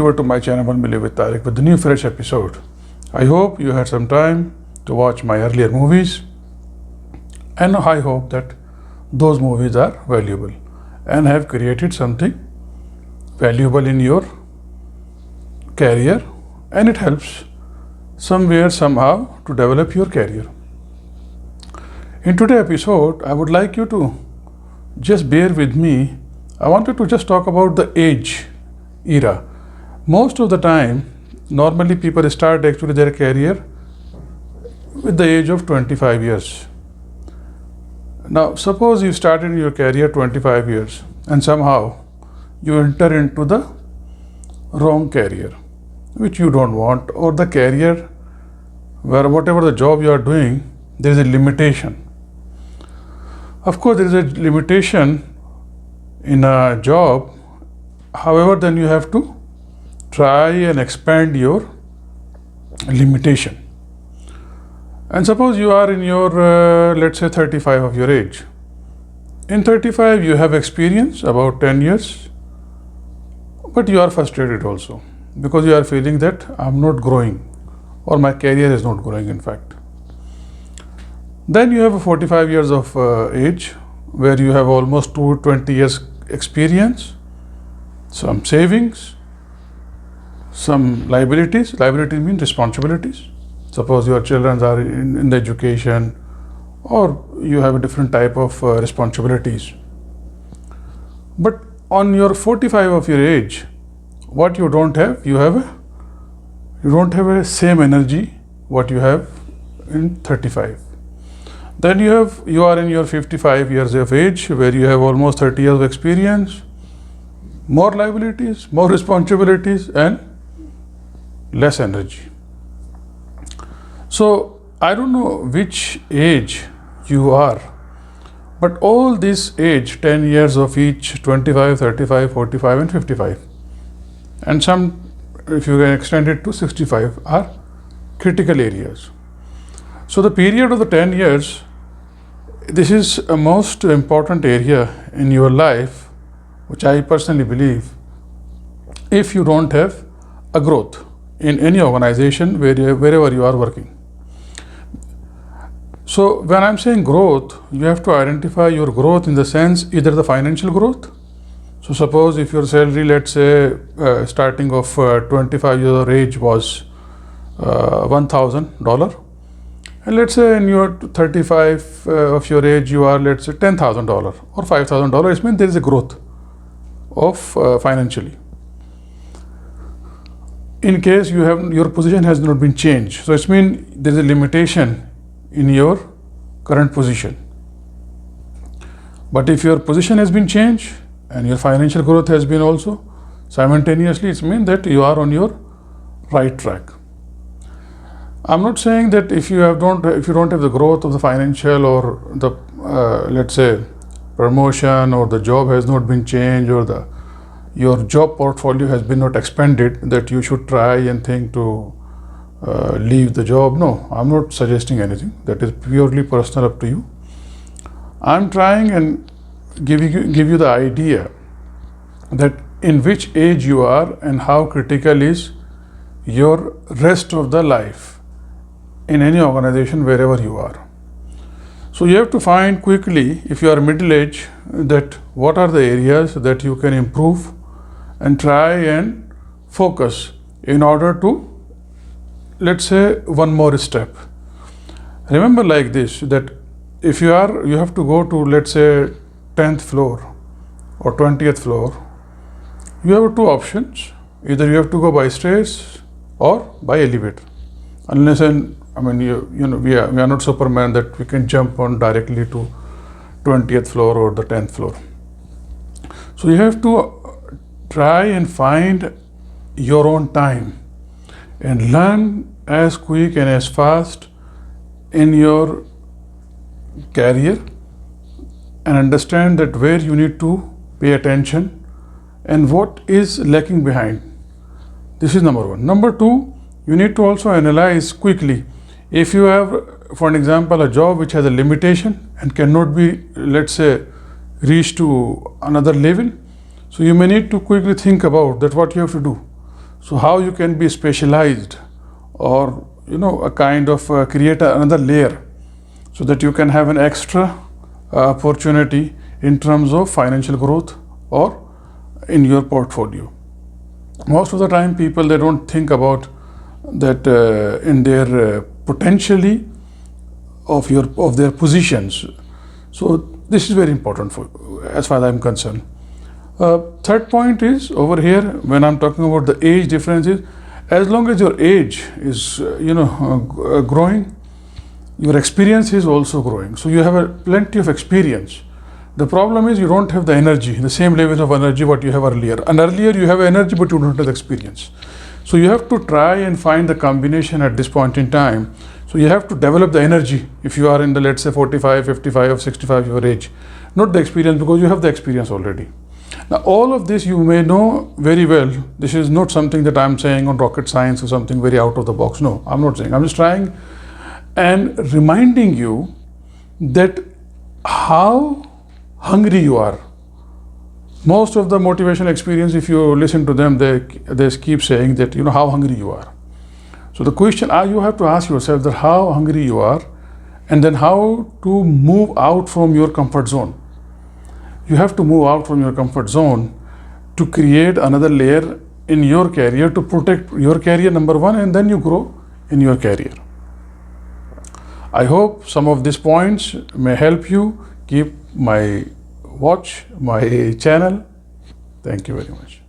over to my channel Believe-Tariq with the new fresh episode. I hope you had some time to watch my earlier movies, and I hope that those movies are valuable and have created something valuable in your career, and it helps somewhere somehow to develop your career. In today's episode, I would like you to just bear with me. I wanted to just talk about the age era. Most of the time, normally people start actually their career with the age of 25 years. Now, suppose you started your career 25 years and somehow you enter into the wrong career, which you don't want, or the career where whatever the job you are doing, there is a limitation. Of course, there is a limitation in a job. However, then you have to try and expand your limitation. And suppose you are in your, let's say 35 of your age. In 35, you have experience about 10 years, but you are frustrated also because you are feeling that I'm not growing or my career is not growing in fact. Then you have a 45 years of age where you have almost 20 years experience, some savings, some liabilities. Liabilities mean responsibilities. Suppose your children are in the education, or you have a different type of responsibilities. But on your 45 of your age, what you don't have, you don't have a same energy what you have in 35. Then you are in your 55 years of age where you have almost 30 years of experience, more liabilities, more responsibilities, and less energy. So I don't know which age you are, but all this age, 10 years of each, 25, 35, 45 and 55, and some, if you can extend it to 65, are critical areas. So the period of the 10 years, this is a most important area in your life, which I personally believe, if you don't have a growth in any organization wherever you are working. So when I'm saying growth, you have to identify your growth in the sense either the financial growth. So suppose if your salary, let's say starting of 25 years of age was $1,000, and let's say in your 35 of your age you are, let's say $10,000 or $5,000, it means there is a growth of financially. In case your position has not been changed, so it means there is a limitation in your current position. But if your position has been changed and your financial growth has been also simultaneously, it means that you are on your right track. I'm not saying that if you don't have the growth of the financial or the let's say promotion, or the job has not been changed, or your job portfolio has been not expanded, that you should try and think to leave the job. No, I'm not suggesting anything. That is purely personal, up to you. I'm trying and give you the idea that in which age you are and how critical is your rest of the life in any organization wherever you are. So you have to find quickly, if you are middle age, that what are the areas that you can improve and try and focus in order to, let's say, one more step. Remember like this, that if you have to go to, let's say, 10th floor or 20th floor, you have two options. Either you have to go by stairs or by elevator. Unless we are not Superman that we can jump on directly to 20th floor or the 10th floor. So you have to try and find your own time and learn as quick and as fast in your career, and understand that where you need to pay attention and what is lacking behind. This is number one. Number two, you need to also analyze quickly. If you have, for an example, a job which has a limitation and cannot be, let's say, reached to another level, so you may need to quickly think about that what you have to do. So how you can be specialized, or a kind of create another layer, so that you can have an extra opportunity in terms of financial growth or in your portfolio. Most of the time people, they don't think about that in their potentially of their positions. So this is very important for, as far as I'm concerned. Third point is over here, when I'm talking about the age differences, as long as your age is growing, your experience is also growing. So you have plenty of experience. The problem is you don't have the energy, the same level of energy what you have earlier. And earlier you have energy, but you don't have the experience. So you have to try and find the combination at this point in time. So you have to develop the energy if you are in the, let's say, 45, 55 or 65 your age, not the experience, because you have the experience already. Now all of this you may know very well. This is not something that I'm saying on rocket science or something very out of the box. No, I'm not saying. I'm just trying and reminding you that how hungry you are. Most of the motivation experience, if you listen to them, they keep saying that how hungry you are. So the question you have to ask yourself that how hungry you are, and then how to move out from your comfort zone. You have to move out from your comfort zone to create another layer in your career, to protect your career, number one, and then you grow in your career. I hope some of these points may help you. Keep my channel. Thank you very much.